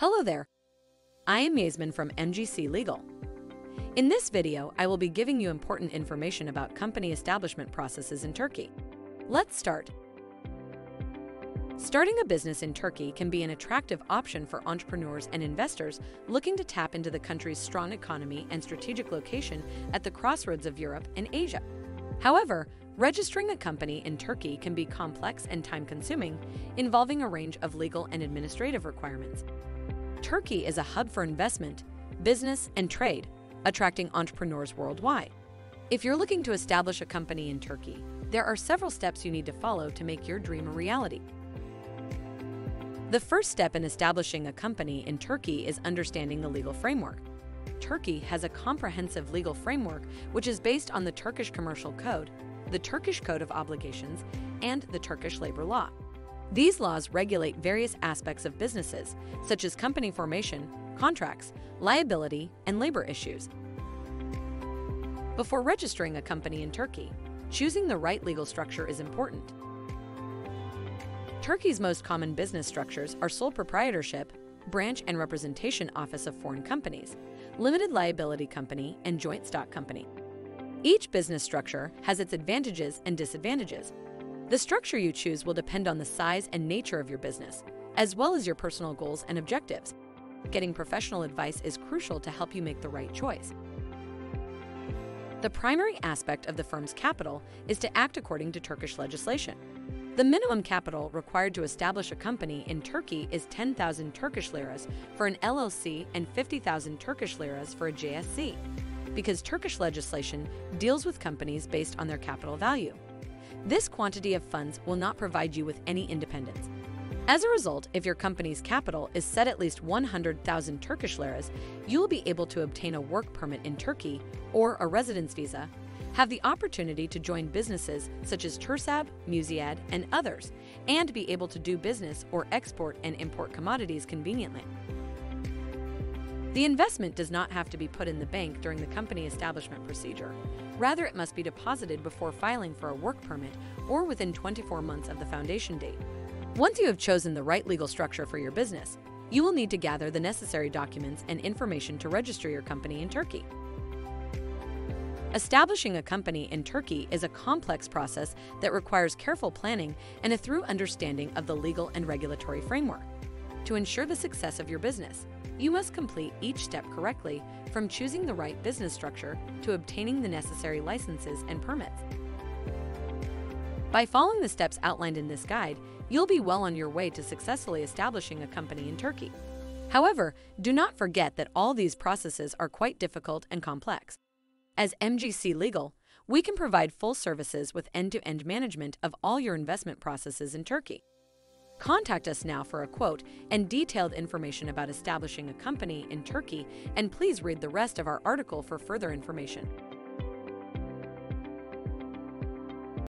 Hello there, I am Yasmin from MGC Legal. In this video, I will be giving you important information about company establishment processes in Turkey. Let's start. Starting a business in Turkey can be an attractive option for entrepreneurs and investors looking to tap into the country's strong economy and strategic location at the crossroads of Europe and Asia. However, registering a company in Turkey can be complex and time-consuming, involving a range of legal and administrative requirements. Turkey is a hub for investment, business, and trade, attracting entrepreneurs worldwide. If you're looking to establish a company in Turkey, there are several steps you need to follow to make your dream a reality. The first step in establishing a company in Turkey is understanding the legal framework. Turkey has a comprehensive legal framework which is based on the Turkish Commercial Code, the Turkish Code of Obligations, and the Turkish labor law. These laws regulate various aspects of businesses, such as company formation, contracts, liability, and labor issues. Before registering a company in Turkey, choosing the right legal structure is important. Turkey's most common business structures are sole proprietorship, branch and representation office of foreign companies, limited liability company, and joint stock company. Each business structure has its advantages and disadvantages. The structure you choose will depend on the size and nature of your business, as well as your personal goals and objectives. Getting professional advice is crucial to help you make the right choice. The primary aspect of the firm's capital is to act according to Turkish legislation. The minimum capital required to establish a company in Turkey is 10,000 Turkish liras for an LLC and 50,000 Turkish liras for a JSC, because Turkish legislation deals with companies based on their capital value. This quantity of funds will not provide you with any independence. As a result, if your company's capital is set at least 100,000 Turkish liras, you will be able to obtain a work permit in Turkey or a residence visa, have the opportunity to join businesses such as Tursab, Musiad, and others, and be able to do business or export and import commodities conveniently. The investment does not have to be put in the bank during the company establishment procedure. Rather, it must be deposited before filing for a work permit or within 24 months of the foundation date. Once you have chosen the right legal structure for your business, you will need to gather the necessary documents and information to register your company in Turkey. Establishing a company in Turkey is a complex process that requires careful planning and a thorough understanding of the legal and regulatory framework. To ensure the success of your business, you must complete each step correctly, from choosing the right business structure to obtaining the necessary licenses and permits. By following the steps outlined in this guide, you'll be well on your way to successfully establishing a company in Turkey. However, do not forget that all these processes are quite difficult and complex. As MGC Legal, we can provide full services with end-to-end management of all your investment processes in Turkey. Contact us now for a quote and detailed information about establishing a company in Turkey, and please read the rest of our article for further information.